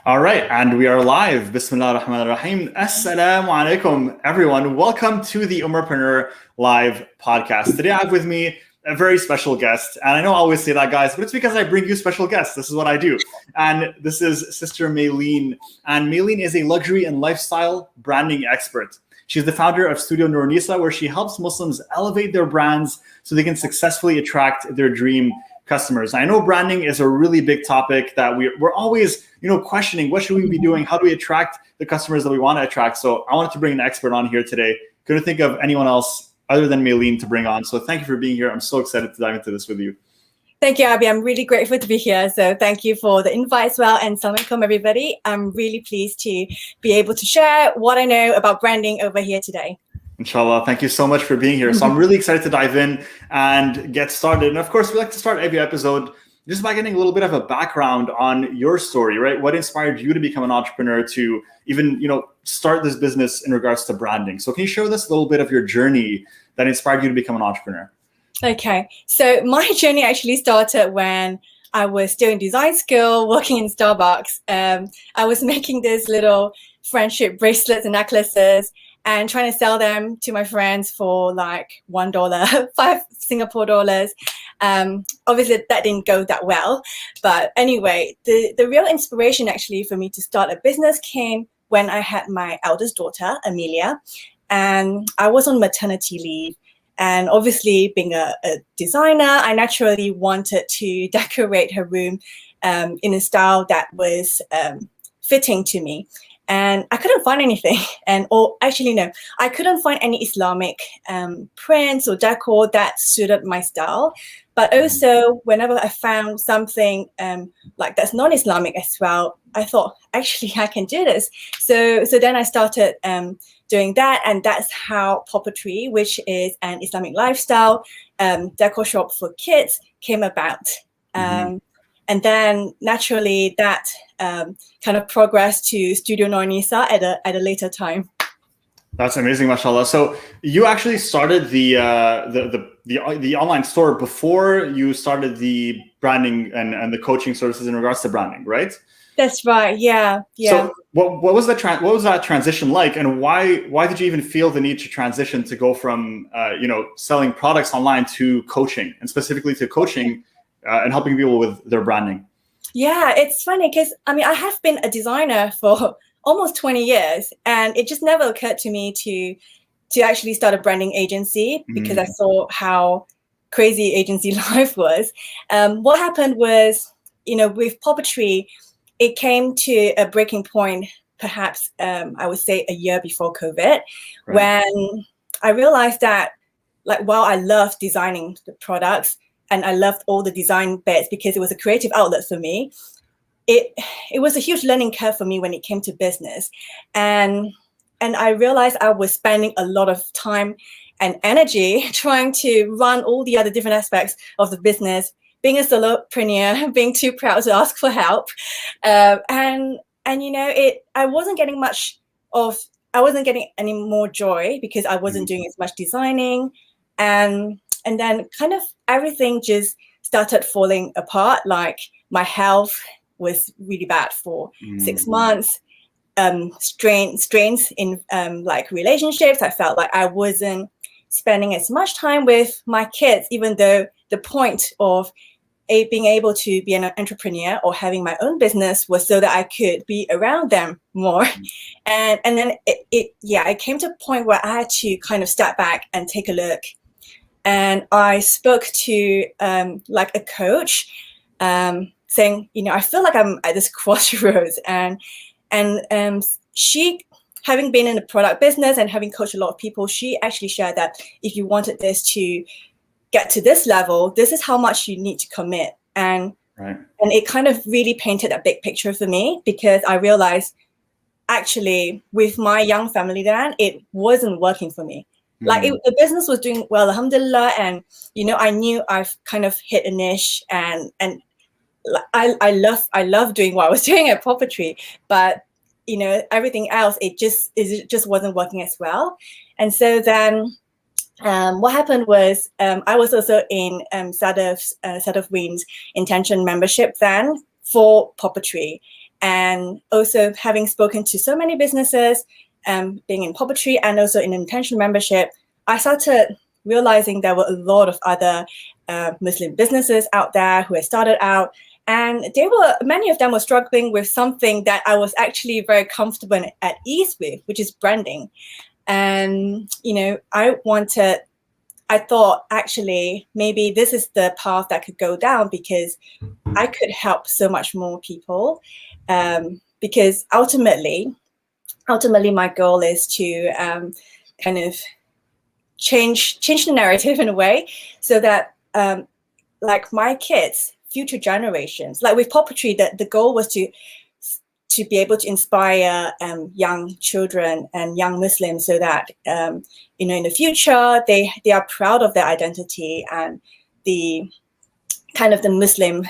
All right, and we are live. Bismillah ar-Rahman ar-Rahim. Assalamu alaikum, everyone. Welcome to the Ummahpreneur live podcast. Today I have with me a very special guest. And I know I always say that, guys, but it's because I bring you special guests. This is what I do. And this is Sister Maylene. And Maylene is a luxury and lifestyle branding expert. She's the founder of Studio Noor Anisa, where she helps Muslims elevate their brands so they can successfully attract their dream customers. I know branding is a really big topic that we're always, questioning. What should we be doing? How do we attract the customers that we want to attract? So I wanted to bring an expert on here today. Couldn't think of anyone else other than Maylene to bring on. So thank you for being here. I'm so excited to dive into this with you. Thank you, Abby. I'm really grateful to be here. So thank you for the invite as well. And assalamu alaikum, everybody. I'm really pleased to be able to share what I know about branding over here today. Inshallah. Thank you so much for being here. So I'm really excited to dive in and get started. And of course, we like to start every episode just by getting a little bit of a background on your story, right? What inspired you to become an entrepreneur to even, start this business in regards to branding? So can you share with us a little bit of your journey that inspired you to become an entrepreneur? Okay. So my journey actually started when I was still in design school, working in Starbucks. I was making these little friendship bracelets and necklaces and trying to sell them to my friends for like $1, 5 Singapore dollars. Obviously that didn't go that well. But anyway, the real inspiration actually for me to start a business came when I had my eldest daughter, Amelia, and I was on maternity leave. And obviously being a designer, I naturally wanted to decorate her room in a style that was fitting to me. And I couldn't find anything. I couldn't find any Islamic prints or decor that suited my style. But also, whenever I found something like that's non-Islamic as well, I thought, actually, I can do this. So then I started doing that. And that's how Poppetry, which is an Islamic lifestyle decor shop for kids, came about. And then naturally that kind of progressed to Studio Noor Anisa at a later time. That's amazing, mashallah. So you actually started the online store before you started the branding and the coaching services in regards to branding, right? That's right. Yeah. So what was that transition like, and why did you even feel the need to transition to go from selling products online to coaching, and specifically to coaching and helping people with their branding? Yeah, it's funny because I have been a designer for almost 20 years, and it just never occurred to me to actually start a branding agency because I saw how crazy agency life was. What happened was, with Poppetry, it came to a breaking point, perhaps I would say a year before COVID, when I realized that, while I loved designing the products and I loved all the design bits because it was a creative outlet for me, it was a huge learning curve for me when it came to business. And I realized I was spending a lot of time and energy trying to run all the other different aspects of the business, being a solopreneur, being too proud to ask for help. I wasn't getting any more joy because I wasn't doing as much designing. And then kind of everything just started falling apart. Like my health was really bad for 6 months. Strains in relationships. I felt like I wasn't spending as much time with my kids, even though the point of being able to be an entrepreneur or having my own business was so that I could be around them more. And then it came to a point where I had to kind of step back and take a look. And I spoke to a coach saying, I feel like I'm at this crossroads. And she, having been in the product business and having coached a lot of people, she actually shared that if you wanted this to get to this level, this is how much you need to commit. And it kind of really painted a big picture for me, because I realized actually with my young family then, it wasn't working for me. The business was doing well, alhamdulillah, and I knew I've kind of hit a niche, and I love doing what I was doing at Poppetry, but everything else it just wasn't working as well. And so then what happened was I was also in Sadaf's Sadaf Ween's intention membership then for Poppetry. And also having spoken to so many businesses, being in Poppetry and also in intentional membership, I started realizing there were a lot of other Muslim businesses out there who had started out, and many of them were struggling with something that I was actually very comfortable and at ease with, which is branding. And, I thought actually maybe this is the path that could go down, because I could help so much more people. Because ultimately my goal is to kind of change the narrative in a way, so that like my kids, future generations, like with Poppetry, that the goal was to be able to inspire young children and young Muslims, so that in the future they are proud of their identity and the kind of the Muslim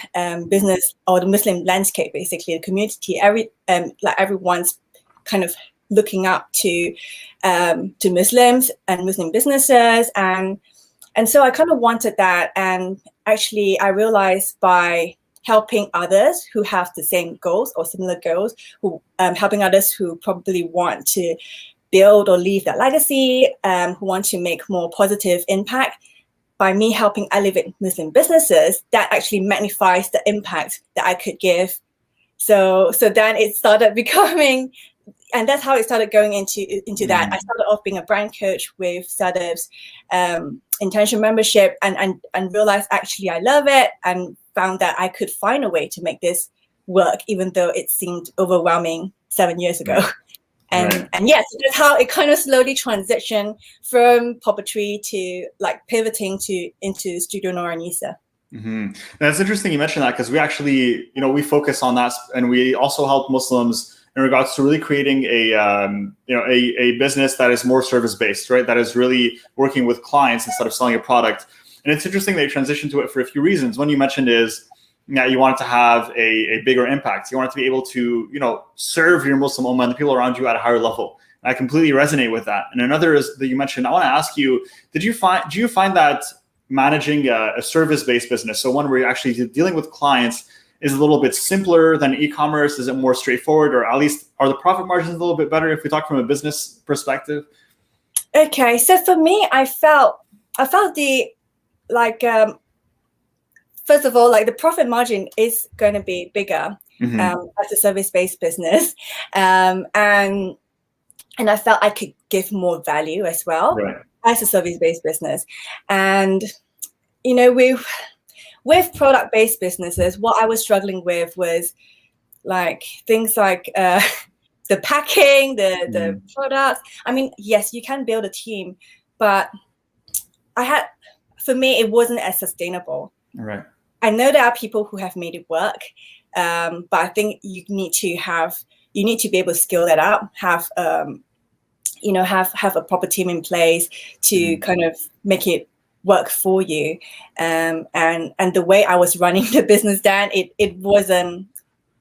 business or the Muslim landscape, basically the community. Everyone's kind of looking up to Muslims and Muslim businesses, and so I kind of wanted that. And actually, I realized by helping others who have the same goals or similar goals, who helping others who probably want to build or leave that legacy, who want to make more positive impact, by me helping elevate Muslim businesses, that actually magnifies the impact that I could give. So then it started becoming, and that's how it started going into that. I started off being a brand coach with startups, intention membership, and realized actually I love it, and found that I could find a way to make this work, even though it seemed overwhelming 7 years ago. And yes, that's how it kind of slowly transitioned from Poppetry to like pivoting into Studio Noor Anisa. Mm-hmm. That's interesting you mentioned that, because we actually, we focus on that, and we also help Muslims in regards to really creating a business that is more service based, right? That is really working with clients instead of selling a product. And it's interesting that you transitioned to it for a few reasons. One you mentioned is that you wanted to have a bigger impact. You wanted to be able to, serve your Muslim ummah and the people around you at a higher level. And I completely resonate with that. And another is that you mentioned, I want to ask you, do you find that managing a service-based business, so one where you're actually dealing with clients, is a little bit simpler than e-commerce? Is it more straightforward, or at least are the profit margins a little bit better if we talk from a business perspective? Okay, so for me, I felt the first of all, like the profit margin is going to be bigger as a service-based business, and I felt I could give more value as well as a service-based business. And with product-based businesses, what I was struggling with was like things like the packing, the products. I mean, yes, you can build a team, but for me, it wasn't as sustainable. Right. I know there are people who have made it work, but I think you need to be able to scale that up, have a proper team in place to kind of make it work for you. And the way I was running the business then, I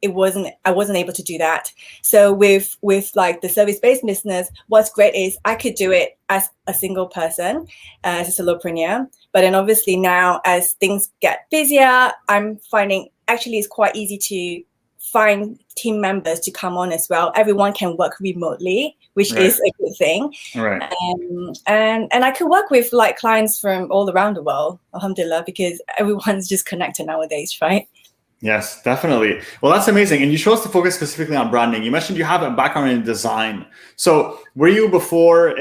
wasn't able to do that. So with like the service-based business, what's great is I could do it as a single person, as a solopreneur. But then obviously now, as things get busier, I'm finding actually it's quite easy to find team members to come on as well. Everyone can work remotely, which is a good thing. Right. And I could work with like clients from all around the world, alhamdulillah, because everyone's just connected nowadays, right? Yes, definitely. Well, that's amazing. And you chose to focus specifically on branding. You mentioned you have a background in design. So were you before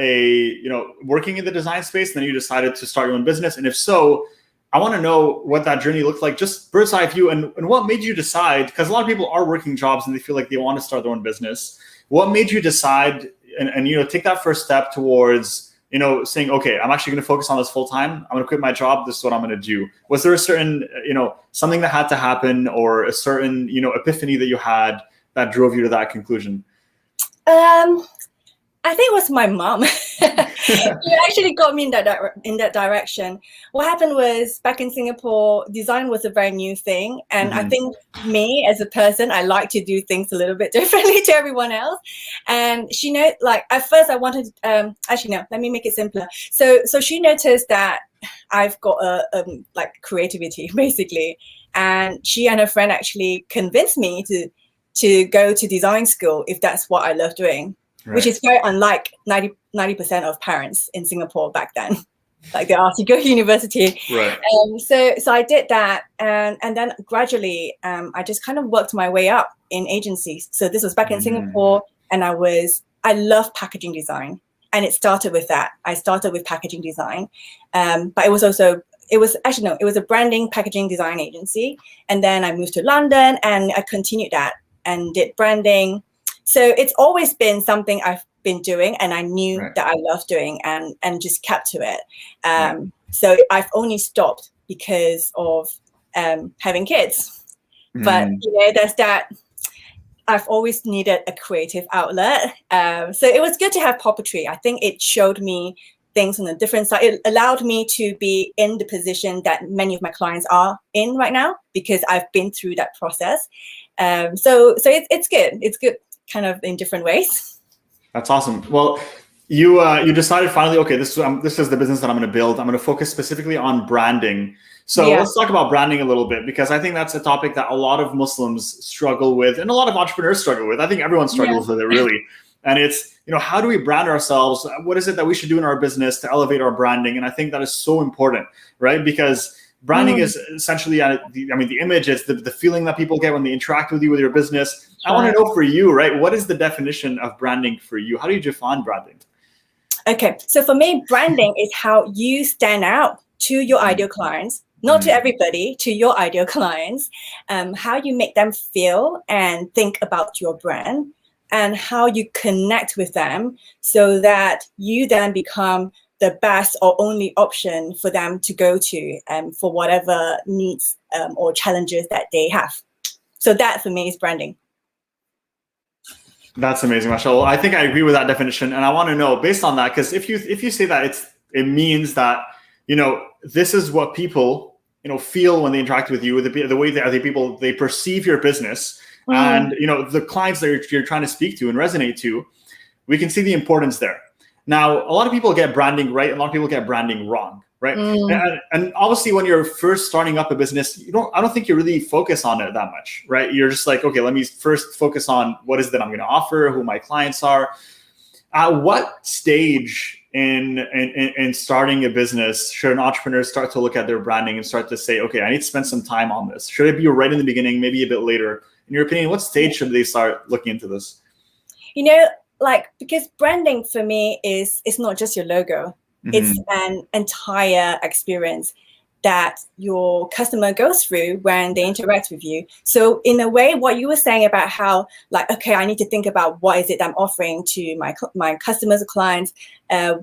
working in the design space, and then you decided to start your own business? And if so, I want to know what that journey looked like, just bird's eye view, and what made you decide, because a lot of people are working jobs and they feel like they want to start their own business. What made you decide and take that first step towards saying, okay, I'm actually going to focus on this full time. I'm going to quit my job. This is what I'm going to do. Was there a certain, something that had to happen, or a certain, epiphany that you had that drove you to that conclusion? I think it was my mom. She actually got me in that direction. What happened was, back in Singapore, design was a very new thing. And I think me as a person, I like to do things a little bit differently to everyone else. And she at first I wanted, actually, no, let me make it simpler. So she noticed that I've got like creativity, basically. and she and her friend actually convinced me to go to design school if that's what I love doing, which is very unlike 90% of parents in Singapore back then. Like they asked you to go to university. Right. So I did that, and then gradually I just kind of worked my way up in agencies. So this was back in Singapore, and I love packaging design, and it started with that. I started with packaging design, but it was a branding packaging design agency, and then I moved to London and I continued that and did branding. So it's always been something I've been doing, and I knew that I loved doing, and just kept to it. So I've only stopped because of having kids. But there's that. I've always needed a creative outlet. So it was good to have Poppetry. I think it showed me things on a different side. It allowed me to be in the position that many of my clients are in right now, because I've been through that process. So it's good. It's good kind of in different ways. That's awesome. Well, you decided finally, okay, this is the business that I'm going to build. I'm going to focus specifically on branding. So let's talk about branding a little bit, because I think that's a topic that a lot of Muslims struggle with, and a lot of entrepreneurs struggle with. I think everyone struggles with it, really. And it's, how do we brand ourselves? What is it that we should do in our business to elevate our branding? And I think that is so important, right? Because branding is essentially, the image is the feeling that people get when they interact with you, with your business. I want to know for you, right? What is the definition of branding for you? How do you define branding? Okay, so for me, branding is how you stand out to your ideal clients, not to everybody, to your ideal clients, how you make them feel and think about your brand, and how you connect with them so that you then become the best or only option for them to go to for whatever needs or challenges that they have. So that for me is branding. That's amazing, mashallah. I think I agree with that definition, and I want to know, based on that, because if you say that, it means that this is what people feel when they interact with you, the way that other people they perceive your business, and the clients that you're trying to speak to and resonate to, we can see the importance there. Now, a lot of people get branding right, and a lot of people get branding wrong, right? And obviously, when you're first starting up a business, I don't think you really focus on it that much, right? You're just like, okay, let me first focus on what is it that I'm going to offer, who my clients are. At what stage in starting a business should an entrepreneur start to look at their branding and start to say, okay, I need to spend some time on this? Should it be right in the beginning, maybe a bit later? In your opinion, what stage should they start looking into this? Because branding for me it's not just your logo. It's an entire experience that your customer goes through when they interact with you. So in a way, what you were saying about how, okay, I need to think about what is it I'm offering to my customers or clients,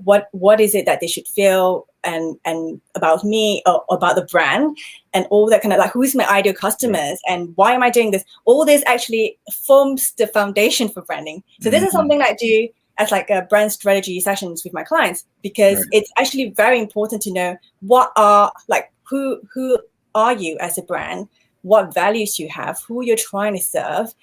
what is it that they should feel and about me or about the brand, and all that kind of who's my ideal customers and why am I doing this? All this actually forms the foundation for branding. So this is something that I do as a brand strategy sessions with my clients, because it's actually very important to know what are who are you as a brand, what values you have, who you're trying to serve,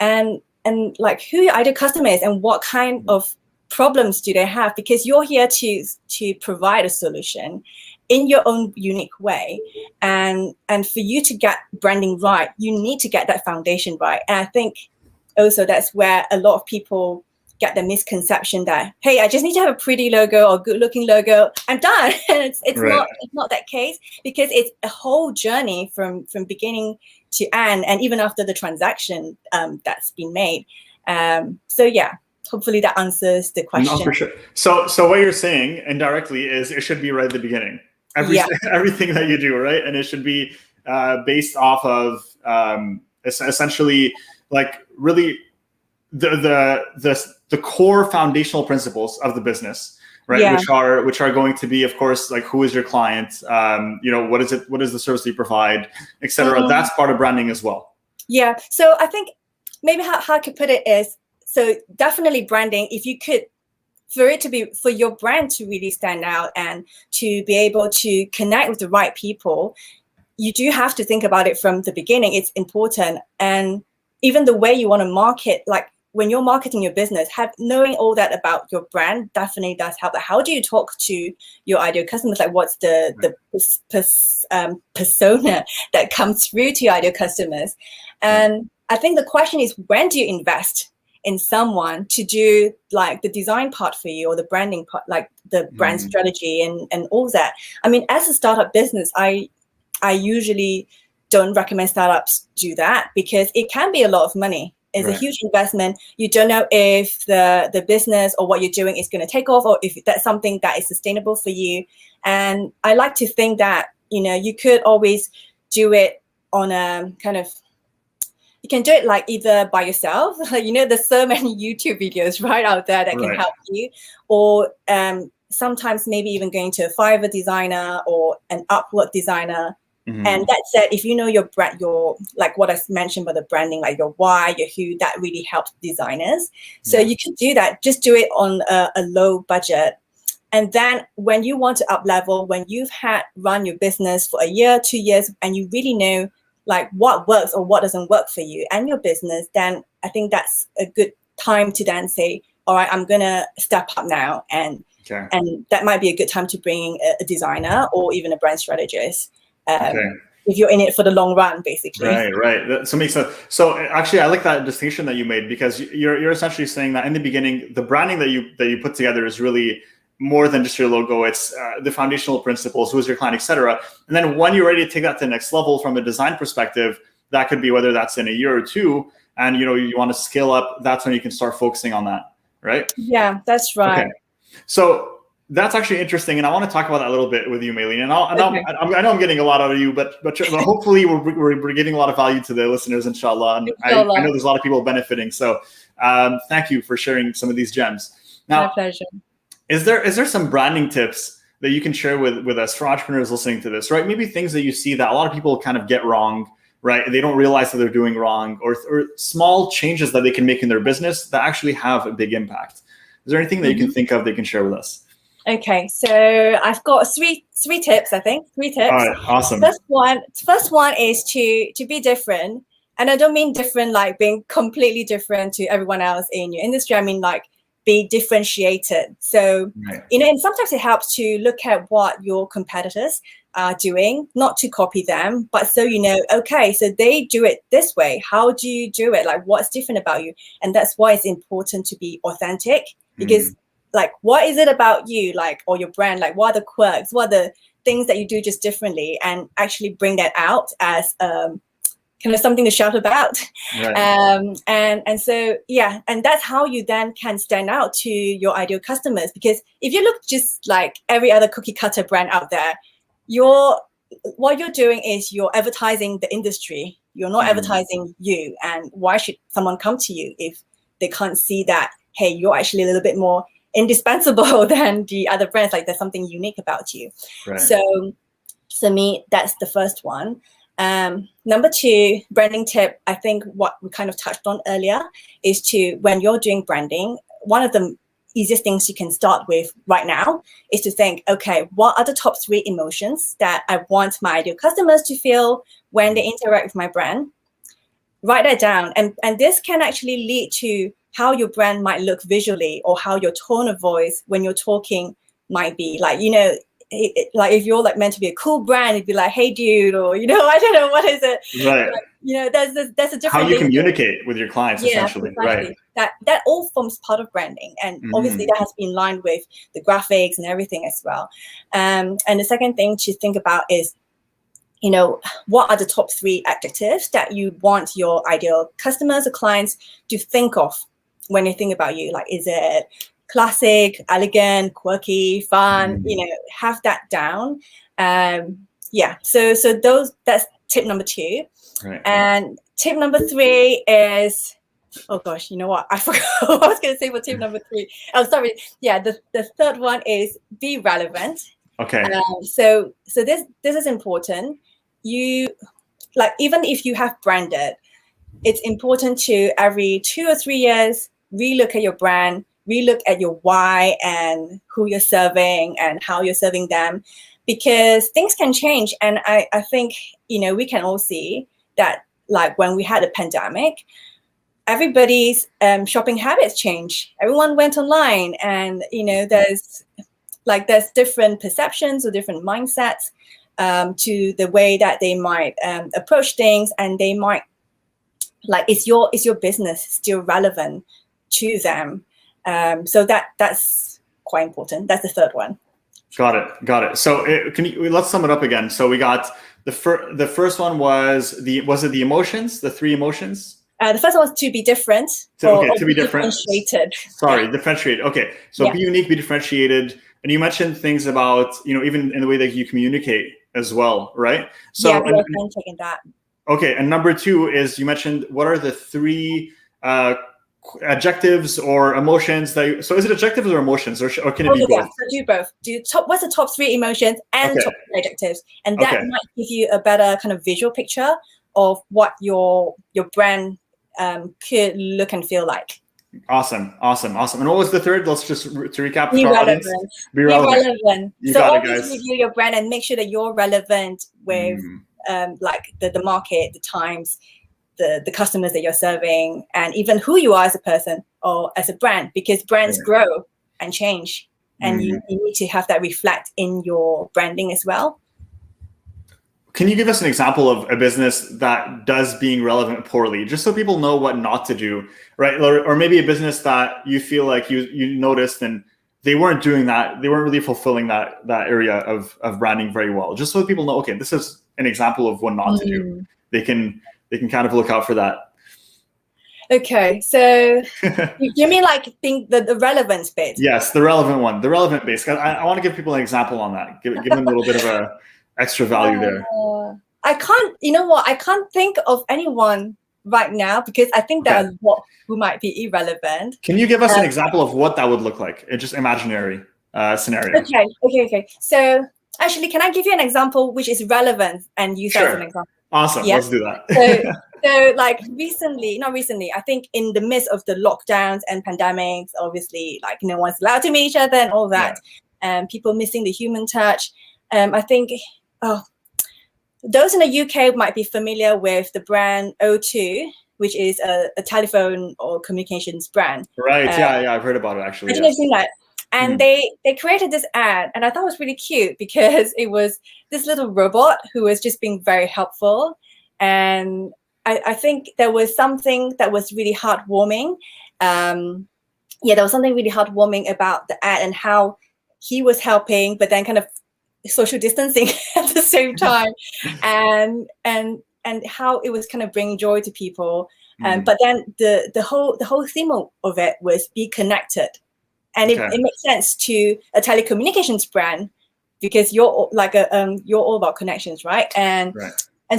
and who your ideal customer is and what kind of problems do they have, because you're here to provide a solution in your own unique way. And for you to get branding right, you need to get that foundation right. And I think also that's where a lot of people get the misconception that, hey, I just need to have a pretty logo or good looking logo, I'm done. And it's not that case, because it's a whole journey from beginning to end, and even after the transaction that's been made. Hopefully that answers the question. No, for sure. So what you're saying indirectly is it should be right at the beginning. Everything that you do, right? And it should be based off of essentially really the core foundational principles of the business, right? Which are going to be, of course, who is your client, what is the service you provide, etc. That's part of branding as well. Yeah. So I think maybe how I could put it is, so definitely branding, if you could, for your brand to really stand out and to be able to connect with the right people, you do have to think about it from the beginning. It's important. And even the way you want to market, when you're marketing your business, knowing all that about your brand definitely does help. Like, how do you talk to your ideal customers? Like, what's the persona that comes through to your ideal customers? And I think the question is, when do you invest in someone to do like the design part for you, or the branding part, like the brand strategy and all that? I mean, as a startup business, I usually don't recommend startups do that, because it can be a lot of money. It's a huge investment. You don't know if the business or what you're doing is going to take off, or if that's something that is sustainable for you. And I like to think that, you know, you could always do it on a kind of, you can do it like either by yourself, you know, there's so many YouTube videos right out there that can help you, or sometimes maybe even going to a Fiverr designer or an Upwork designer. And that said, if you know your brand, your, like what I mentioned about the branding, like your why, your who, that really helps designers. So you can do that, just do it on a low budget. And then when you want to up level, when you've run your business for a year, 2 years, and you really know like what works or what doesn't work for you and your business, then I think that's a good time to then say, all right, I'm going to step up now. And that might be a good time to bring a designer or even a brand strategist. If you're in it for the long run, basically. Right. So makes sense. So actually, I like that distinction that you made, because you're essentially saying that in the beginning, the branding that you put together is really more than just your logo. It's the foundational principles, who's your client, etc. And then when you're ready to take that to the next level from a design perspective, that could be whether that's in a year or two, and you want to scale up. That's when you can start focusing on that, right? Yeah, that's right. Okay. So that's actually interesting, and I want to talk about that a little bit with you, Maylene. And I know I'm getting a lot out of you, but hopefully we're getting a lot of value to the listeners, inshallah. And I know there's a lot of people benefiting. So thank you for sharing some of these gems. Now, my pleasure. Is there some branding tips that you can share with us for entrepreneurs listening to this, right? Maybe things that you see that a lot of people kind of get wrong, right? They don't realize that they're doing wrong, or small changes that they can make in their business that actually have a big impact. Is there anything that you can think of that you can share with us? Okay, so I've got three tips, I think. 3 tips. All right, awesome. First one is to be different. And I don't mean different like being completely different to everyone else in your industry. I mean like be differentiated. So, and sometimes it helps to look at what your competitors are doing, not to copy them, but so okay, so they do it this way. How do you do it? Like, what's different about you? And that's why it's important to be authentic, because like, what is it about you, like, or your brand? Like, what are the quirks? What are the things that you do just differently? And actually bring that out as kind of something to shout about. And so, and that's how you then can stand out to your ideal customers. Because if you look just like every other cookie cutter brand out there, what you're doing is you're advertising the industry. You're not advertising you. And why should someone come to you if they can't see that, hey, you're actually a little bit more indispensable than the other brands? Like, there's something unique about you. So for me, that's the first one. Number 2, branding tip, I think what we kind of touched on earlier is when you're doing branding, one of the easiest things you can start with right now is to think, okay, what are the top 3 emotions that I want my ideal customers to feel when they interact with my brand? Write that down. And this can actually lead to how your brand might look visually, or how your tone of voice when you're talking might be. Like, like if you're like meant to be a cool brand, it'd be like, hey dude, or I don't know, what is it, right? Like, there's a different how you communicate with your clients, essentially. Exactly. Right, that all forms part of branding, and obviously that has been in line with the graphics and everything as well. And the second thing to think about is, what are the top 3 adjectives that you want your ideal customers or clients to think of when they think about you? Like, is it classic, elegant, quirky, fun? Have that down. So that's tip number 2. And tip number 3 is, oh gosh, you know what? I forgot what I was going to say for tip number 3. Oh, sorry. Yeah, the third one is be relevant. Okay. So this is important. You, like, even if you have branded, it's important to every 2 or 3 years relook at your brand, relook at your why and who you're serving and how you're serving them, because things can change. And I think, we can all see that, like, when we had a pandemic, everybody's shopping habits change. Everyone went online, and there's different perceptions or different mindsets to the way that they might approach things, and they might is your business still relevant to them? So that's quite important. That's the third one. Got it. So let's sum it up again. So we got the first one was the emotions, the 3 emotions? The first one was to be different. To be different. Differentiated. Sorry, differentiated. Okay, so be unique, be differentiated, and you mentioned things about even in the way that you communicate as well, right? So taking that. Okay, and number 2 is you mentioned what are the 3 adjectives or emotions that so is it adjectives or emotions, or can it be both? Yeah, so do both. What's the top 3 emotions and top 3 adjectives, and that might give you a better kind of visual picture of what your brand could look and feel like. Awesome. And what was the third? Let's just to recap. Be relevant. Be relevant. So always review your brand and make sure that you're relevant with the market, the times, the customers that you're serving, and even who you are as a person or as a brand, because brands grow and change, and you need to have that reflect in your branding as well. Can you give us an example of a business that does being relevant poorly, just so people know what not to do, right? Or maybe a business that you feel like you noticed and they weren't doing that, they weren't really fulfilling that area of branding very well, just so people know, okay, this is an example of what not to do. They can kind of look out for that. Okay, so you mean think the relevance bit? Yes, the relevant one, the relevant base. I want to give people an example on that. Give them a little bit of a extra value there. I can't think of anyone right now, because I think there are a lot who might be irrelevant. Can you give us an example of what that would look like? It's just imaginary scenario. Okay. So actually, can I give you an example which is relevant and use that as an example? Awesome. Yeah? Let's do that. So not recently, I think in the midst of the lockdowns and pandemics, obviously, no one's allowed to meet each other and all that, and people missing the human touch. I think those in the UK might be familiar with the brand O2, which is a telephone or communications brand. Right. Yeah, I've heard about it actually. I don't know if you've seen that. And they created this ad, and I thought it was really cute because it was this little robot who was just being very helpful. And I think there was something that was really heartwarming. There was something really heartwarming about the ad and how he was helping, but then kind of social distancing at the same time, and how it was kind of bringing joy to people. But then the whole theme of it was be connected. And it makes sense to a telecommunications brand, because you're all about connections, right? And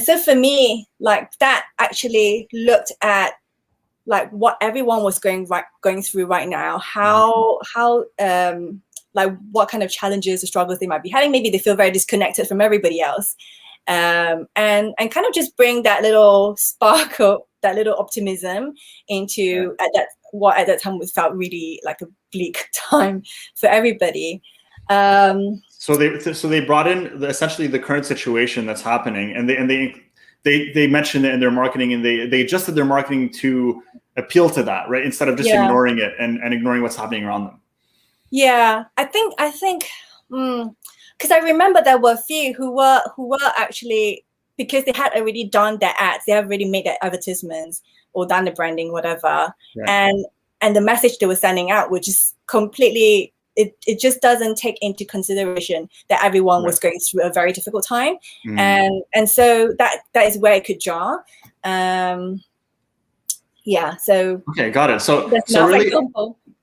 so for me, that actually looked at what everyone was going through right now, how what kind of challenges or struggles they might be having. Maybe they feel very disconnected from everybody else, and kind of just bring that little sparkle, that little optimism into at that time felt really like a bleak time for everybody. So they brought in essentially the current situation that's happening, and they mentioned it in their marketing, and they adjusted their marketing to appeal to that, right? Instead of just ignoring it and ignoring what's happening around them. Yeah, I think because I remember there were a few who were actually, because they had already done their ads, they have already made their advertisements or done the branding, whatever, and the message they were sending out was just completely, it just doesn't take into consideration that everyone was going through a very difficult time, and so that is where it could jar. So okay, got it. So really,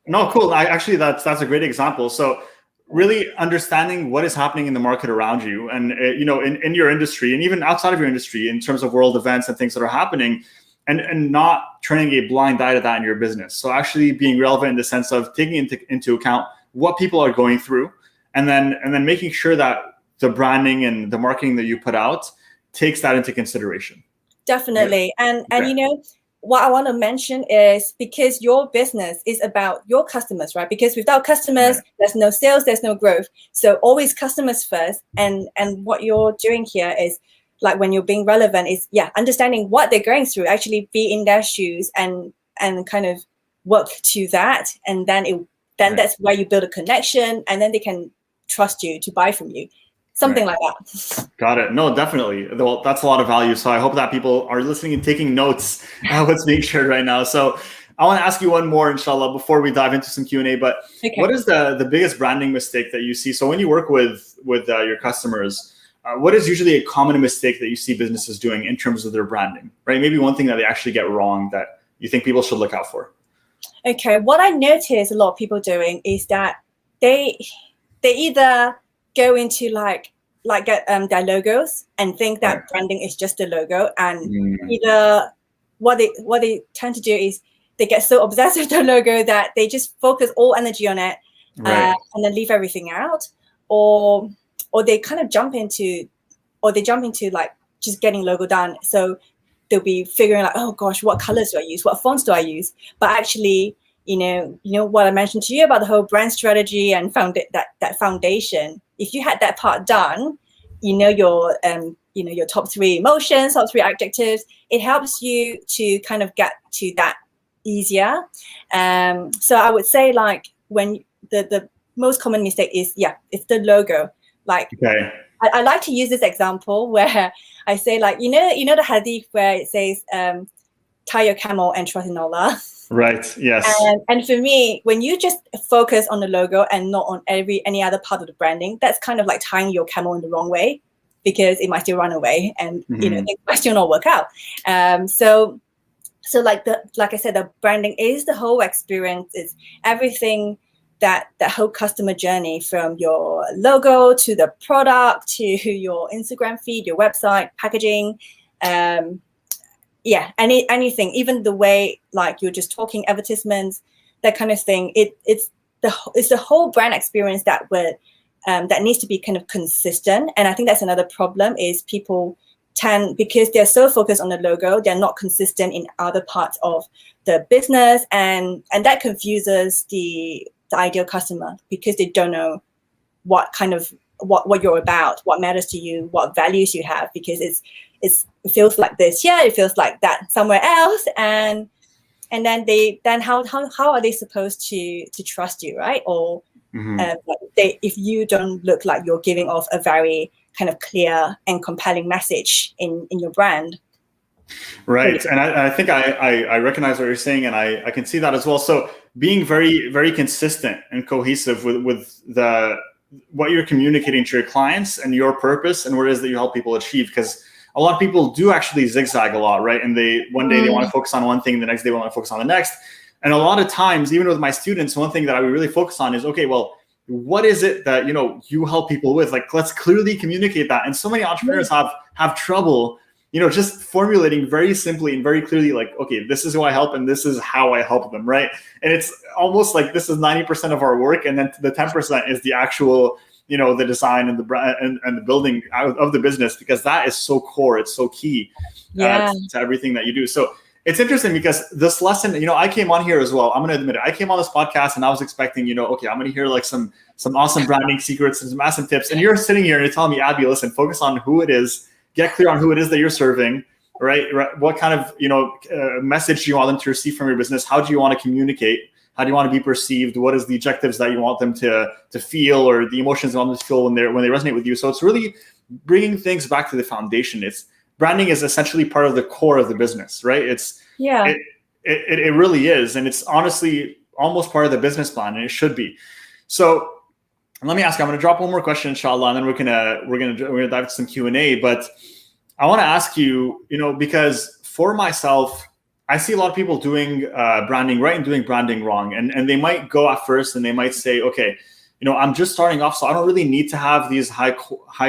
no, cool. Actually, that's a great example. So really understanding what is happening in the market around you, and in your industry, and even outside of your industry, in terms of world events and things that are happening, and not turning a blind eye to that in your business. So actually being relevant in the sense of taking into account what people are going through, and then making sure that the branding and the marketing that you put out takes that into consideration. Definitely. And what I want to mention is, because your business is about your customers, right? Because without customers, there's no sales, there's no growth. So always customers first. And what you're doing here is, when you're being relevant, is understanding what they're going through, actually be in their shoes and and kind of work to that, and then that's where you build a connection, and then they can trust you to buy from you, something like that. Got it. No, definitely. Well, that's a lot of value. So I hope that people are listening and taking notes at what's being shared right now. So I want to ask you one more, inshallah, before we dive into some Q&A. But what is the biggest branding mistake that you see? So when you work with your customers, what is usually a common mistake that you see businesses doing in terms of their branding, right? Maybe one thing that they actually get wrong that you think people should look out for. Okay, what I notice a lot of people doing is that they either go into like get their logos and think that branding is just a logo, and either what they tend to do is they get so obsessed with the logo that they just focus all energy on it, and then leave everything out, or they kind of jump into like just getting logo done. So they'll be figuring like, oh gosh, what colors do I use? What fonts do I use? But actually, you know what I mentioned to you about the whole brand strategy and that foundation. If you had that part done, your top 3 emotions, top 3 adjectives, it helps you to kind of get to that easier. So I would say like when the most common mistake is it's the logo. Like I like to use this example where I say like you know the hadith where it says tie your camel and trust in Allah. Right. Yes. And for me, when you just focus on the logo and not on any other part of the branding, that's kind of like tying your camel in the wrong way, because it might still run away and things might still not work out. So like I said, the branding is the whole experience. It's everything, that whole customer journey, from your logo to the product to your Instagram feed, your website, packaging. Anything, even the way like you're just talking, advertisements, that kind of thing. It's the whole brand experience that needs to be kind of consistent. And I think that's another problem, is people tend, because they're so focused on the logo, they're not consistent in other parts of the business, and that confuses the ideal customer, because they don't know what you're about, what matters to you, what values you have, because it feels like this here, it feels like that somewhere else, and then how are they supposed to trust you, right? Or if you don't look like you're giving off a very kind of clear and compelling message in your brand. Right. And I think I recognize what you're saying, and I can see that as well. So being very, very consistent and cohesive with what you're communicating to your clients and your purpose and what it is that you help people achieve. Because a lot of people do actually zigzag a lot, right? And one day they want to focus on one thing, the next day they want to focus on the next. And a lot of times, even with my students, one thing that I would really focus on is, okay, well, what is it that you help people with? Like, let's clearly communicate that. And so many entrepreneurs have trouble, just formulating very simply and very clearly, like, okay, this is who I help and this is how I help them, right? And it's almost like this is 90% of our work, and then the 10% is the actual, the design and the brand and the building of the business, because that is so core, it's so key to everything that you do. So it's interesting because this lesson, I came on here as well. I'm going to admit it. I came on this podcast and I was expecting, okay, I'm going to hear like some awesome branding secrets and some awesome tips. And you're sitting here and you're telling me, Abby, listen, focus on who it is, get clear on who it is that you're serving, right? What kind of, message do you want them to receive from your business? How do you want to communicate? How do you want to be perceived? What is the objectives that you want them to feel, or the emotions you want them to feel when they resonate with you? So it's really bringing things back to the foundation. Branding is essentially part of the core of the business, right? It really is. And it's honestly almost part of the business plan, and it should be. So let me ask you, I'm going to drop one more question, inshallah, and then we're going to dive into some Q&A. But I want to ask you, because for myself, I see a lot of people doing branding right and doing branding wrong. And they might go at first and they might say, okay, I'm just starting off, so I don't really need to have these high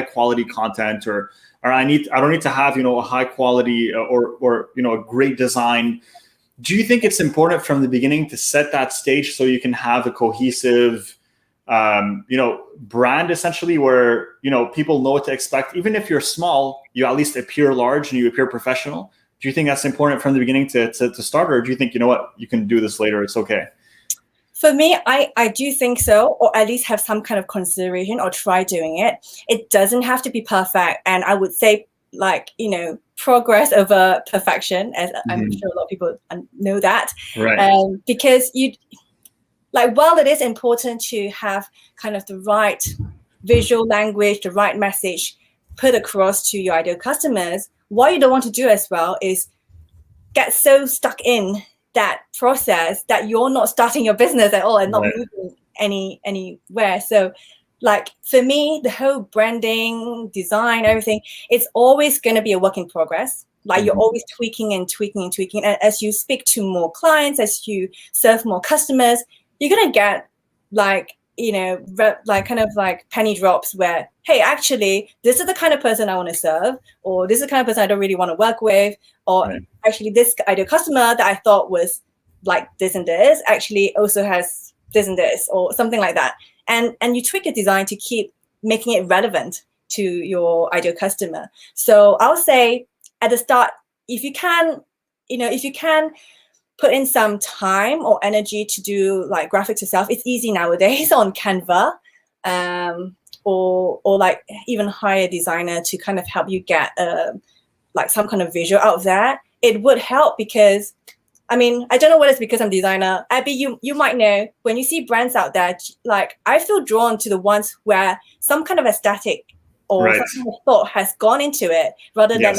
quality content, or I don't need to have, a high quality or a great design. Do you think it's important from the beginning to set that stage so you can have a cohesive, brand, essentially, where, people know what to expect? Even if you're small, you at least appear large and you appear professional. Do you think that's important from the beginning to start, or do you think, you can do this later, it's okay? For me, I do think so, or at least have some kind of consideration, or try doing it. It doesn't have to be perfect. And I would say, like, progress over perfection, as I'm sure a lot of people know that. Right. Because while it is important to have kind of the right visual language, the right message put across to your ideal customers, what you don't want to do as well is get so stuck in that process that you're not starting your business at all and not moving anywhere. So like for me, the whole branding, design, everything, it's always going to be a work in progress. Like you're always tweaking and tweaking and tweaking. And as you speak to more clients, as you serve more customers, you're going to get kind of like penny drops where, hey, actually, this is the kind of person I want to serve, or this is the kind of person I don't really want to work with, or actually this ideal customer that I thought was like this and this actually also has this and this, or something like that. And you tweak your design to keep making it relevant to your ideal customer. So I'll say at the start, if you can put in some time or energy to do like graphics yourself, it's easy nowadays on Canva, or like even hire a designer to kind of help you get like some kind of visual out of that. It would help because, I mean, I don't know whether it's because I'm a designer. Abby, you might know, when you see brands out there, like I feel drawn to the ones where some kind of aesthetic or some kind of thought has gone into it, rather than like,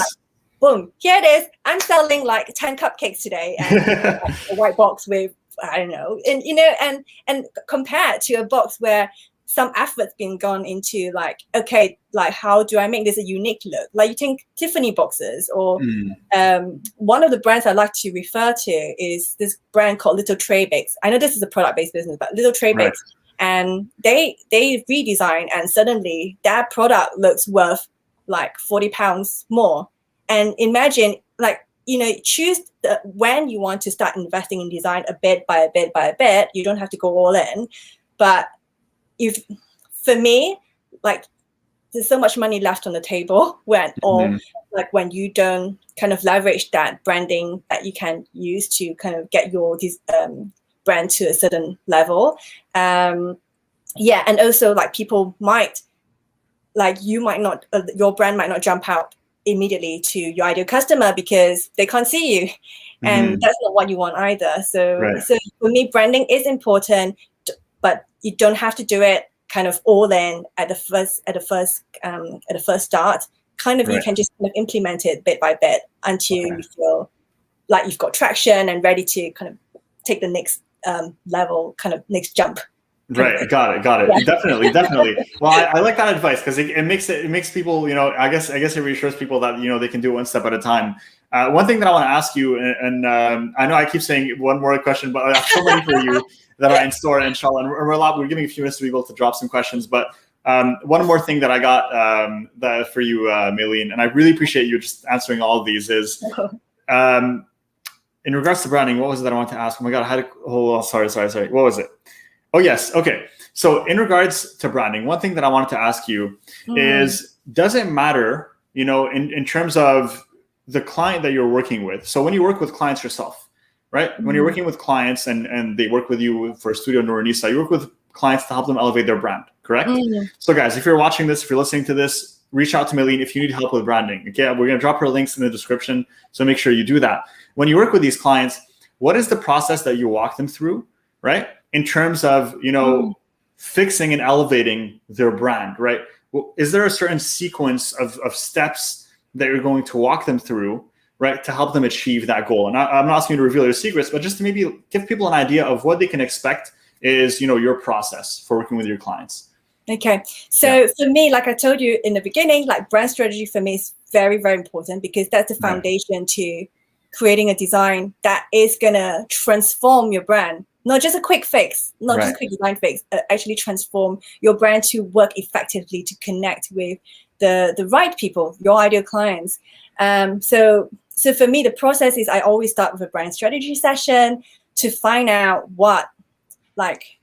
boom, here it is. I'm selling like 10 cupcakes today, and like a white box with, I don't know, and compared to a box where some effort's been gone into like, okay, like how do I make this a unique look? Like you think Tiffany boxes, or one of the brands I like to refer to is this brand called Little Tray Bakes. I know this is a product-based business, but Little Tray Bakes, and they redesign, and suddenly that product looks worth like £40 more. And imagine, like, choose when you want to start investing in design a bit by a bit by a bit. You don't have to go all in, but for me, like, there's so much money left on the table when you don't kind of leverage that branding that you can use to kind of get your brand to a certain level. And also like people might, like you might not, your brand might not jump out immediately to your ideal customer because they can't see you, and that's not what you want either. So for me, branding is important, but you don't have to do it kind of all in at the first start. Kind of you can just kind of implement it bit by bit until you feel like you've got traction and ready to kind of take the next level, kind of next jump. Right. Got it. Yeah. Definitely. Well, I like that advice because it makes people, I guess it reassures people that, they can do one step at a time. One thing that I want to ask you, and I know I keep saying one more question, but I have so many for you that are in store, inshallah. And we're giving a few minutes to be able to drop some questions. But one more thing that I got for you, Maylene, and I really appreciate you just answering all of these, is in regards to branding, what was it that I wanted to ask? Oh my God, I had to, sorry. What was it? Oh, yes. Okay. So in regards to branding, one thing that I wanted to ask you is, does it matter, in terms of the client that you're working with? So when you work with clients yourself, right? When you're working with clients and they work with you for Studio Noor Anisa, you work with clients to help them elevate their brand, correct? So guys, if you're watching this, if you're listening to this, reach out to Maylene if you need help with branding. Okay, we're going to drop her links in the description, so make sure you do that. When you work with these clients, what is the process that you walk them through, right? In terms of, fixing and elevating their brand, right? Is there a certain sequence of steps that you're going to walk them through, right, to help them achieve that goal? And I'm not asking you to reveal your secrets, but just to maybe give people an idea of what they can expect is, your process for working with your clients. Okay. So for me, like I told you in the beginning, like brand strategy for me is very, very important, because that's the foundation to creating a design that is going to transform your brand. Not just a quick fix, not just a quick design fix, actually transform your brand to work effectively, to connect with the right people, your ideal clients. So for me, the process is I always start with a brand strategy session to find out what, like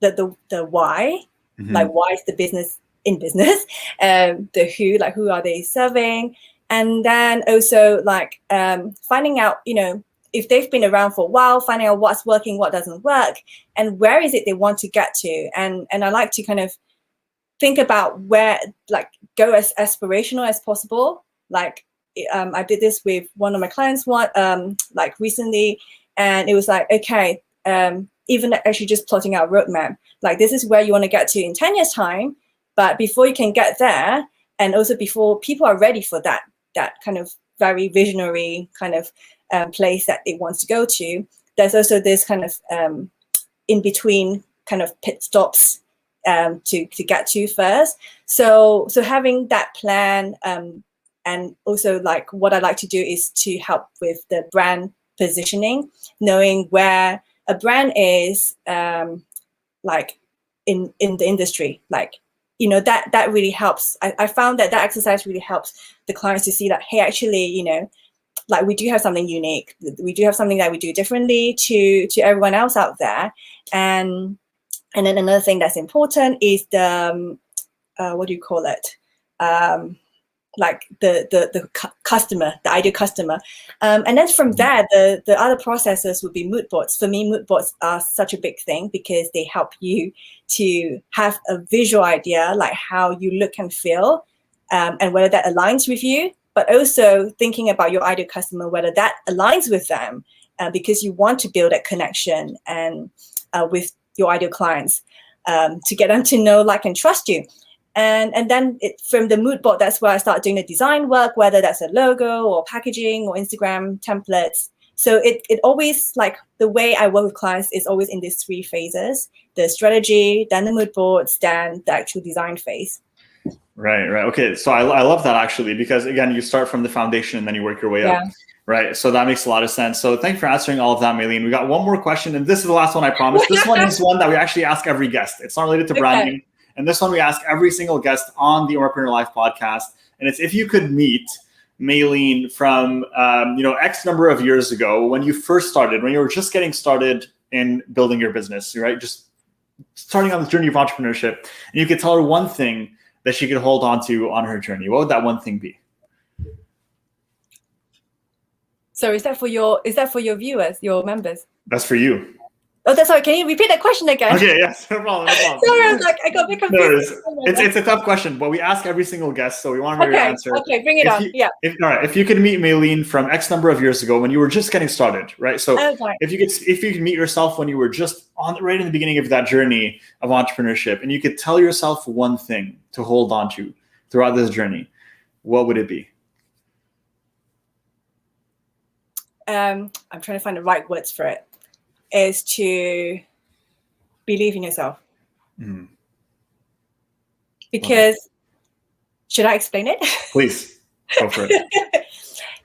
the why, like why is the business in business, the who, like who are they serving, and then also like finding out, if they've been around for a while, finding out what's working, what doesn't work, and where is it they want to get to. And I like to kind of think about where, like, go as aspirational as possible. Like I did this with one of my clients like recently, and it was like, okay, even actually just plotting out a roadmap, like this is where you want to get to in 10 years time, but before you can get there, and also before people are ready for that kind of very visionary kind of place that it wants to go to, there's also this kind of in between kind of pit stops to get to first. So having that plan, and also like what I like to do is to help with the brand positioning, knowing where a brand is like in the industry, like, you know, that really helps. I found that exercise really helps the clients to see that, hey, actually, you know, like we do have something unique. We do have something that we do differently to everyone else out there. And then another thing that's important is the what do you call it? Like the customer, the ideal customer. And then from there, the other processes would be mood boards. For me, mood boards are such a big thing because they help you to have a visual idea, like how you look and feel, and whether that aligns with you, but also thinking about your ideal customer, whether that aligns with them, because you want to build that connection and with your ideal clients, to get them to know, like, and trust you. And then from the mood board, that's where I start doing the design work, whether that's a logo or packaging or Instagram templates. So it always, like, the way I work with clients is always in these 3 phases: the strategy, then the mood boards, then the actual design phase. Right. Okay. So I love that, actually, because again, you start from the foundation and then you work your way up. Right. So that makes a lot of sense. So thank you for answering all of that, Maylene. We got one more question, and this is the last one, I promise. This one is one that we actually ask every guest. It's not related to branding. And this one we ask every single guest on the Ummahpreneur Live podcast. And it's, if you could meet Maylene from, X number of years ago, when you first started, when you were just getting started in building your business, right? Just starting on this journey of entrepreneurship, and you could tell her one thing that she could hold on to on her journey, what would that one thing be? So is that for your viewers, your members? That's for you. Oh, that's sorry. Can you repeat that question again? Okay, yes, no problem. Sorry, I was like, I got a bit confused. It's a tough question, but we ask every single guest, so we want to hear your answer. Okay, bring it on. All right, if you could meet Maylene from X number of years ago when you were just getting started, right? So if you could meet yourself when you were just right in the beginning of that journey of entrepreneurship, and you could tell yourself one thing to hold on to throughout this journey, what would it be? I'm trying to find the right words for it. Is to believe in yourself. Because, should I explain it? Please, go for it.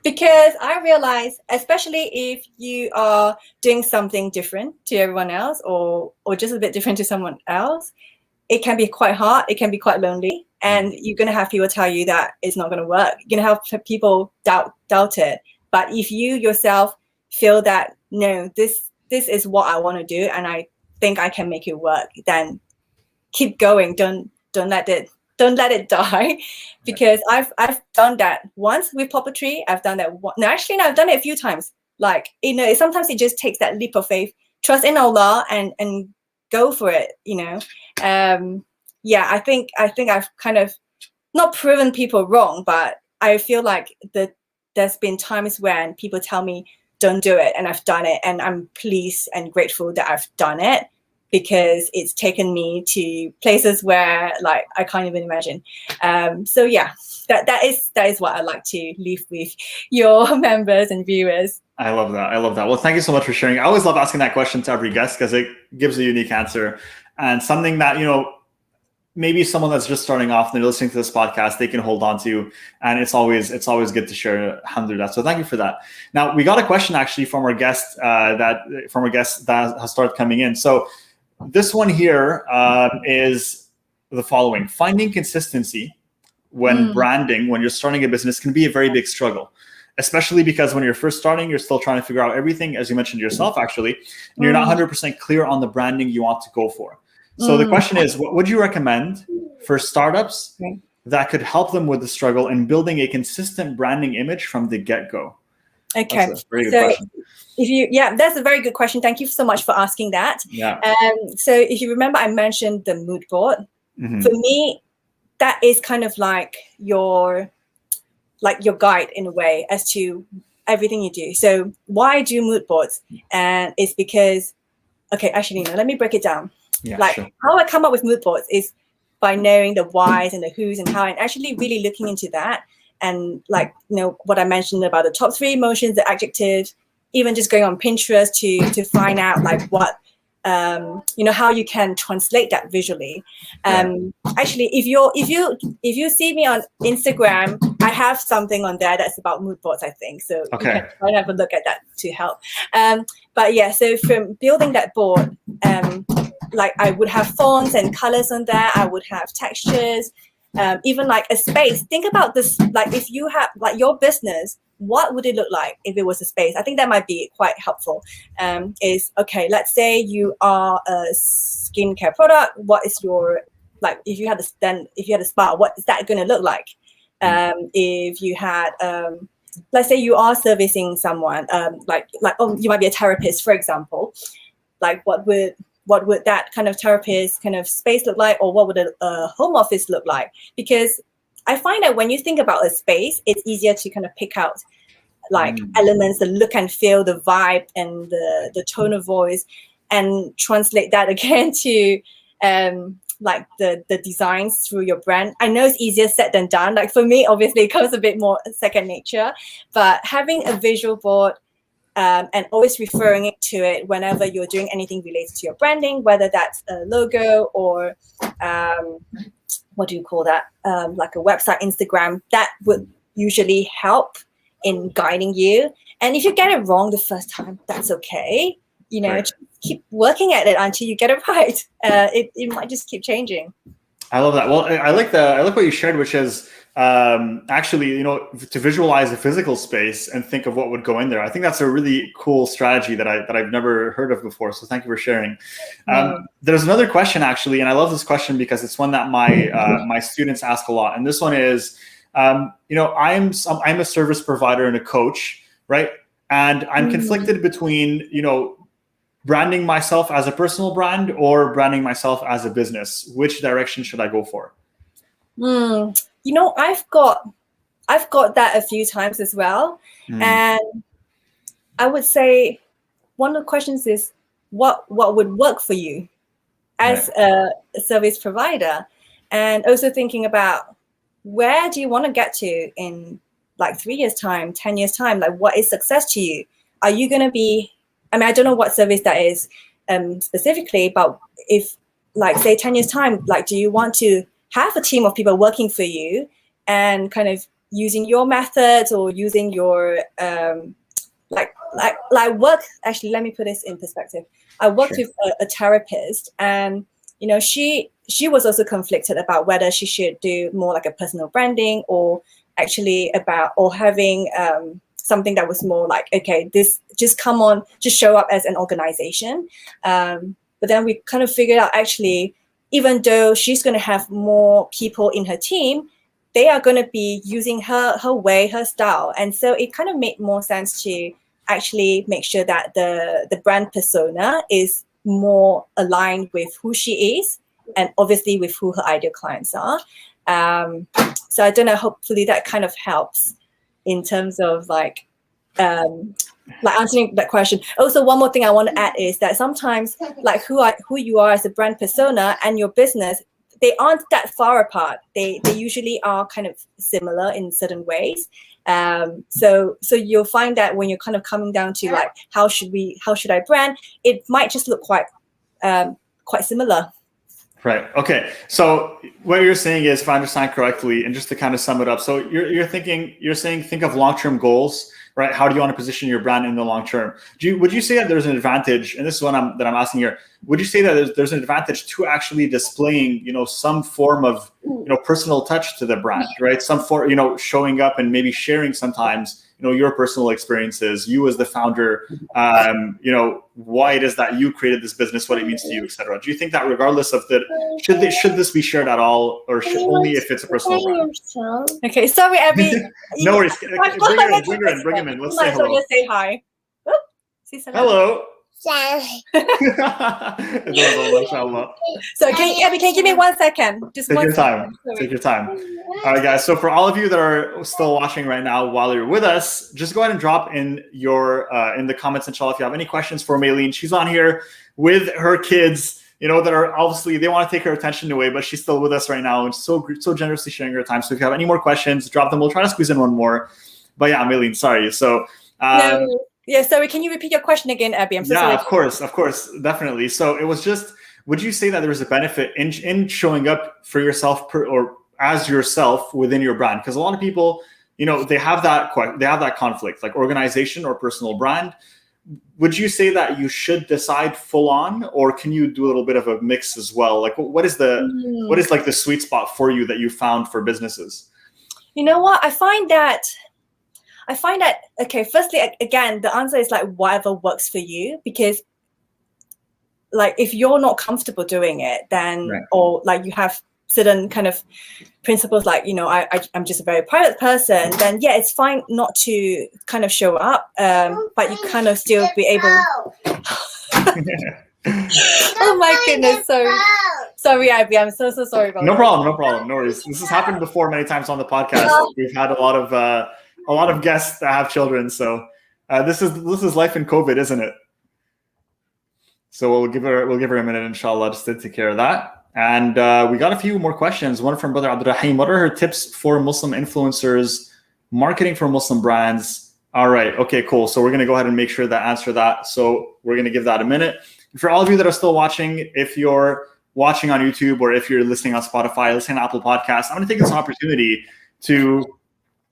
Because I realize, especially if you are doing something different to everyone else, or just a bit different to someone else, it can be quite hard. It can be quite lonely, and you're gonna have people tell you that it's not gonna work. You're gonna have people doubt it. But if you yourself feel that, no, this is what I want to do, and I think I can make it work, then keep going. Don't let it die. Because I've done that once with Poppetry. I've done that I've done it a few times. Like, you know, sometimes it just takes that leap of faith, trust in Allah, and go for it, you know. I think I've kind of not proven people wrong, but I feel like there's been times when people tell me don't do it, and I've done it, and I'm pleased and grateful that I've done it, because it's taken me to places where, like, I can't even imagine. That is what I like to leave with your members and viewers. I love that. Well, thank you so much for sharing. I always love asking that question to every guest because it gives a unique answer, and something that, you know, maybe someone that's just starting off and they're listening to this podcast, they can hold on to, and it's always good to share. Alhamdulillah. So thank you for that. Now, we got a question actually from our guest that has started coming in. So this one here is the following: finding consistency when branding, when you're starting a business, can be a very big struggle, especially because when you're first starting, you're still trying to figure out everything, as you mentioned yourself, actually, and you're not 100% clear on the branding you want to go for. So the question is, what would you recommend for startups that could help them with the struggle in building a consistent branding image from the get-go? Okay, that's a very good question. That's a very good question. Thank you so much for asking that. So if you remember, I mentioned the mood board. For me, that is kind of like your like your guide in a way as to everything you do. So why I do mood boards? And it's because, okay, actually, no, let me break it down. Yeah, like sure. how I come up with mood boards is by knowing the whys and the who's and how, and actually really looking into that. And like, what I mentioned about the top 3 emotions, the adjectives, even just going on Pinterest to find out like what, how you can translate that visually. Actually, if you see me on Instagram, I have something on there that's about mood boards, I think. So you can try to have a look at that to help. But yeah, so from building that board, like I would have fonts and colors on there. I would have textures, even like a space. Think about this, like if you have like your business, what would it look like if it was a space? I think that might be quite helpful. Is okay, let's say you are a skincare product. What is your, like if you had a spa, what is that going to look like? If you had, let's say you are servicing someone, like you might be a therapist, for example. Like what would that kind of therapist kind of space look like, or what would a home office look like? Because I find that when you think about a space, it's easier to kind of pick out like elements, the look and feel, the vibe, and the tone of voice, and translate that again to like the designs through your brand. I know it's easier said than done. Like for me, obviously, it comes a bit more second nature, but having a visual board and always referring it to it whenever you're doing anything related to your branding, whether that's a logo or what do you call that? Like a website, Instagram, that would usually help in guiding you. And if you get it wrong the first time, that's okay. Just keep working at it until you get it right. It might just keep changing. I love that. Well, I like what you shared, which is actually, to visualize a physical space and think of what would go in there. I think that's a really cool strategy that I've never heard of before. So thank you for sharing. There's another question actually, and I love this question because it's one that my students ask a lot. And this one is, I'm a service provider and a coach, right? And I'm conflicted between, branding myself as a personal brand or branding myself as a business. Which direction should I go for? I've got that a few times as well. And I would say one of the questions is what would work for you as a service provider, and also thinking about where do you want to get to in like 3 years time, 10 years time? Like what is success to you? Are you going to be, I don't know what service that is specifically, but if like say 10 years time, like do you want to have a team of people working for you and kind of using your methods or using your like work? Actually, let me put this in perspective. I worked with a therapist, and she was also conflicted about whether she should do more like a personal branding or actually about or having something that was more like, okay, this just show up as an organization. But then we kind of figured out actually, even though she's going to have more people in her team, they are going to be using her way, her style. And so it kind of made more sense to actually make sure that the brand persona is more aligned with who she is and obviously with who her ideal clients are. So I don't know, hopefully that kind of helps in terms of like answering that question. Also, one more thing I want to add is that sometimes like who you are as a brand persona and your business, they aren't that far apart. They usually are kind of similar in certain ways. So you'll find that when you're kind of coming down to like how should I brand, it might just look quite similar. Right. Okay. So what you're saying is, if I understand correctly, and just to kind of sum it up, so you're saying think of long-term goals, right? How do you want to position your brand in the long term? Would you say that there's an advantage, and this is what I'm asking here, would you say that there's an advantage to actually displaying, some form of, personal touch to the brand, right? Some form, showing up and maybe sharing sometimes, your personal experiences, you as the founder, why it is that you created this business, what it means to you, etc. Do you think that regardless of that, should this be shared at all, or only if it's a personal brand? Okay, sorry, Abby. No worries. Bring her in. Let's say hello. Just say hi. Hello. Mashallah. So Abby, can you give me 1 second? Just Take one your second. time. Take your time. All right, guys. So for all of you that are still watching right now while you're with us, just go ahead and drop in your in the comments, inshallah, if you have any questions for Maylene. She's on here with her kids, you know, that are obviously, they want to take her attention away, but she's still with us right now and so generously sharing her time. So if you have any more questions, drop them. We'll try to squeeze in one more. But yeah, Maylene, sorry. So no. Yeah, sorry, can you repeat your question again, Abby? I'm so sorry. Of course, definitely. So it was just, would you say that there was a benefit in showing up for yourself or as yourself within your brand? Because a lot of people, you know, they have that conflict, like organization or personal brand. Would you say that you should decide full on, or can you do a little bit of a mix as well? Like, what is like the sweet spot for you that you found for businesses? You know what? I find that, okay, firstly, again, the answer is like whatever works for you, because like if you're not comfortable doing it, then, right, or like you have certain kind of principles, like, you know, I'm just a very private person, then yeah, it's fine not to kind of show up, but you kind of still be able. Oh my goodness, sorry, Abby, I'm so sorry about that. No problem, no worries. This has happened before many times on the podcast. We've had a lot of guests that have children, so this is life in COVID, isn't it? So we'll give her a minute, inshallah, just to take care of that. And we got a few more questions. One from Brother Abdurrahim. What are her tips for Muslim influencers marketing for Muslim brands? All right, okay, cool. So we're going to go ahead and make sure that answer that. So we're going to give that a minute. For all of you that are still watching, if you're watching on YouTube or if you're listening on Spotify, listening to Apple Podcasts, I'm going to take this opportunity to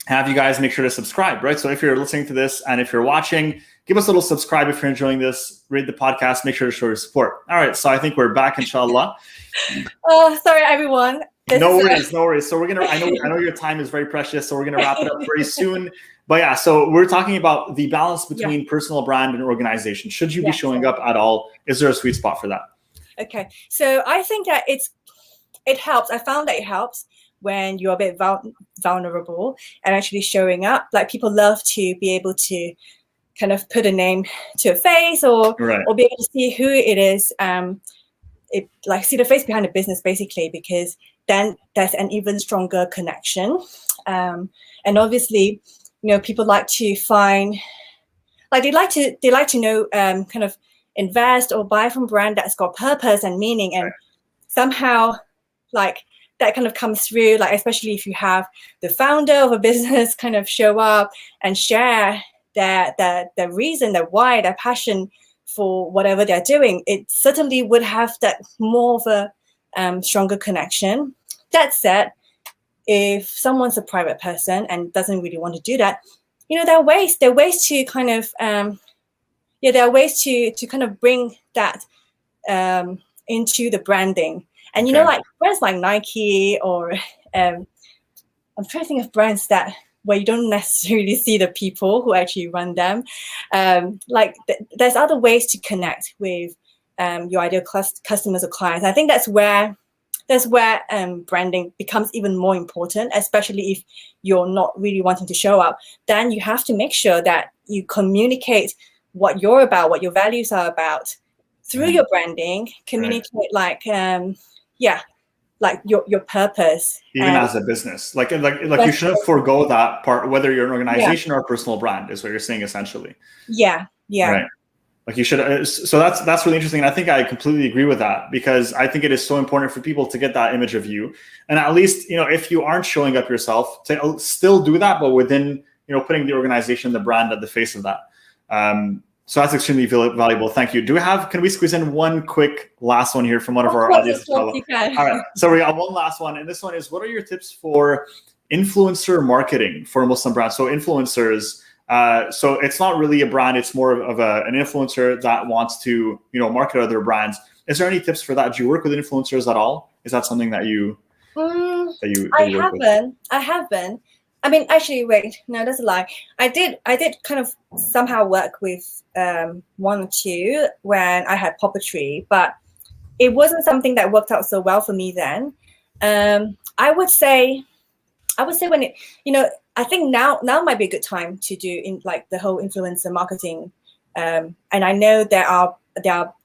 have you guys make sure to subscribe, right? So if you're listening to this and if you're watching, give us a little subscribe if you're enjoying this, rate the podcast, make sure to show your support. All right, so I think we're back, inshallah. Oh, sorry, everyone. No worries. So we're gonna, I know your time is very precious, so we're gonna wrap it up very soon. But yeah, so we're talking about the balance between personal brand and organization. Should you be showing up at all? Is there a sweet spot for that? Okay, so I think that it helps. I found that it helps when you're a bit vulnerable and actually showing up. Like, people love to be able to kind of put a name to a face, or be able to see who it is. Like, see the face behind the business, basically, because then there's an even stronger connection. And obviously, you know, people like to find, like, they like to know, kind of invest or buy from brand that's got purpose and meaning, and somehow, like, that kind of comes through, like, especially if you have the founder of a business kind of show up and share their reason, their why, their passion for whatever they're doing, it certainly would have that more of a stronger connection. That said, if someone's a private person and doesn't really want to do that, you know, there are ways to kind of there are ways to kind of bring that into the branding. And you know, like brands like Nike, or I'm trying to think of brands that where you don't necessarily see the people who actually run them. Like there's other ways to connect with your ideal customers or clients. I think that's where branding becomes even more important, especially if you're not really wanting to show up. Then you have to make sure that you communicate what you're about, what your values are about through your branding. Communicate like your purpose. Even as a business, like you shouldn't forego that part, whether you're an organization or a personal brand, is what you're saying essentially. Yeah. Right. Like you should. So that's really interesting. And I think I completely agree with that, because I think it is so important for people to get that image of you. And at least, you know, if you aren't showing up yourself, to still do that, but within, you know, putting the organization, the brand at the face of that. So that's extremely valuable. Thank you. Can we squeeze in one quick last one here from one of our audience? All right. So we got one last one. And this one is, what are your tips for influencer marketing for Muslim brands? So influencers, so it's not really a brand. It's more of an influencer that wants to, you know, market other brands. Is there any tips for that? Do you work with influencers at all? Is that something that you, I haven't. I mean, actually, wait, no, that's a lie. I did kind of somehow work with one or two when I had Poppetry, but it wasn't something that worked out so well for me then. I would say when it, you know, I think now might be a good time to do in like the whole influencer marketing And I know there are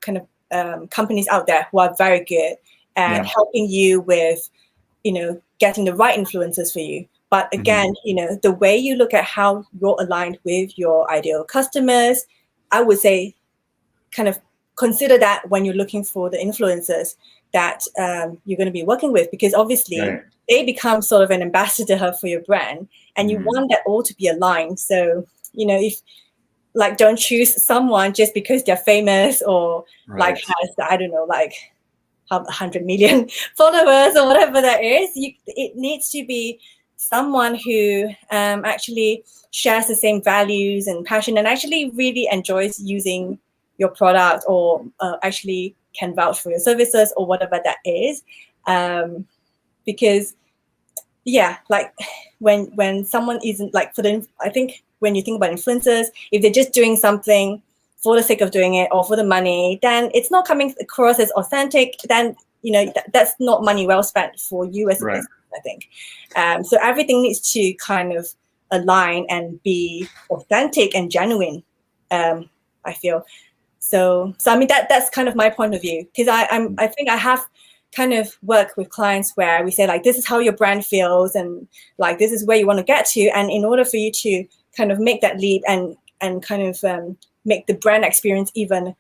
kind of companies out there who are very good at helping you with, getting the right influencers for you. But again, the way you look at how you're aligned with your ideal customers, I would say kind of consider that when you're looking for the influencers that you're going to be working with, because obviously they become sort of an ambassador for your brand, and you want that all to be aligned. So, if don't choose someone just because they're famous or has, I don't know, 100 million followers or whatever that is. It needs to be someone who actually shares the same values and passion and actually really enjoys using your product, or actually can vouch for your services or whatever that is. Because when someone isn't I think when you think about influencers, if they're just doing something for the sake of doing it or for the money, then it's not coming across as authentic. Then that's not money well spent for you as a business, I think. So everything needs to kind of align and be authentic and genuine, I feel. So I mean that's kind of my point of view, because I think I have kind of work with clients where we say this is how your brand feels, and this is where you want to get to, and in order for you to kind of make that leap and kind of make the brand experience even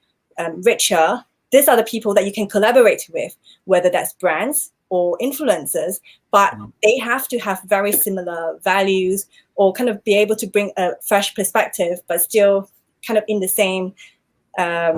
richer, these are the people that you can collaborate with, whether that's brands or influencers, but they have to have very similar values or kind of be able to bring a fresh perspective, but still kind of in the same I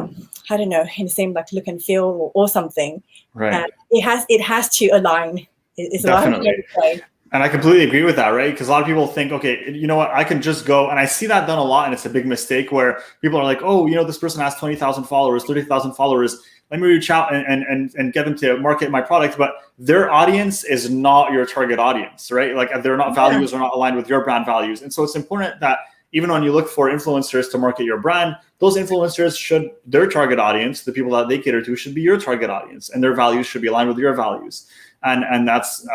don't know, in the same look and feel or something. It has to align. Is what I'm trying to say. And I completely agree with that, right? Because a lot of people think, okay, you know what, I can just go, and I see that done a lot, and it's a big mistake where people are like, oh, this person has 20,000 followers, 30,000 followers. Let me reach out and get them to market my product, but their audience is not your target audience, right? Their values are not aligned with your brand values, and so it's important that even when you look for influencers to market your brand, those influencers their target audience, the people that they cater to, should be your target audience, and their values should be aligned with your values. And that's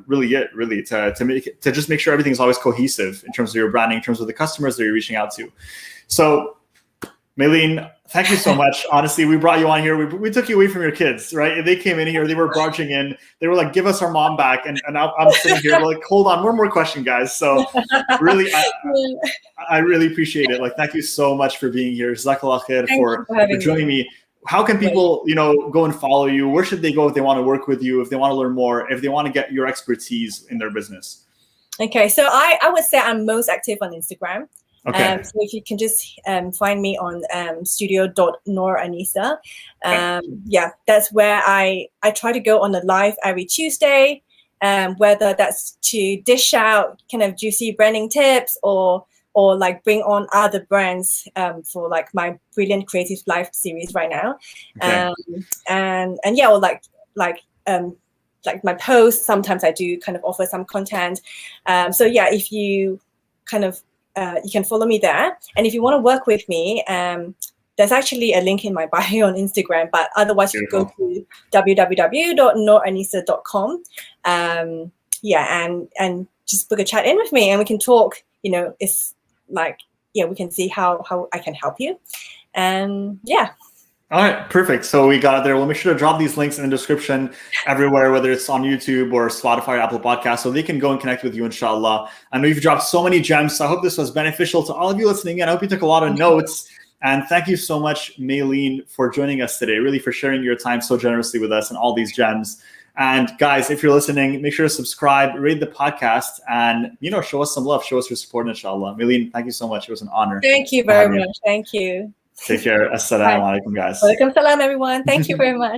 really to just make sure everything's always cohesive in terms of your branding, in terms of the customers that you're reaching out to. So, Maylene, thank you so much. Honestly, we brought you on here. We took you away from your kids, right? They came in here. They were barging in. They were like, give us our mom back. And I'm sitting here like, hold on, one more question, guys. So really, I really appreciate it. Thank you so much for being here. Jazakallah khair for joining me. How can people, go and follow you? Where should they go if they want to work with you, if they want to learn more, if they want to get your expertise in their business? Okay, so I would say I'm most active on Instagram. Okay. So if you can just find me on Studio Noor Anisa. That's where I try to go on a live every Tuesday, whether that's to dish out kind of juicy branding tips or bring on other brands for my Brilliant Creative Life series right now. Okay. Or my posts, sometimes I do kind of offer some content. If you kind of you can follow me there. And if you want to work with me, there's actually a link in my bio on Instagram, but otherwise you can go to www.nooranisa.com. And just book a chat in with me and we can talk. It's we can see how I can help you. And All right, perfect. So we got it there. We'll make sure to drop these links in the description everywhere, whether it's on YouTube or Spotify or Apple Podcasts, so they can go and connect with you, inshallah. I know you've dropped so many gems, so I hope this was beneficial to all of you listening in. I hope you took a lot of notes. And thank you so much, Maylene, for joining us today, really for sharing your time so generously with us and all these gems. And guys, if you're listening, make sure to subscribe, rate the podcast, and show us some love, show us your support, inshallah. Maylene, thank you so much. It was an honor. Thank you very much. Thank you. Take care. Assalamu alaikum, guys. Walaikum salam, everyone. Thank you very much.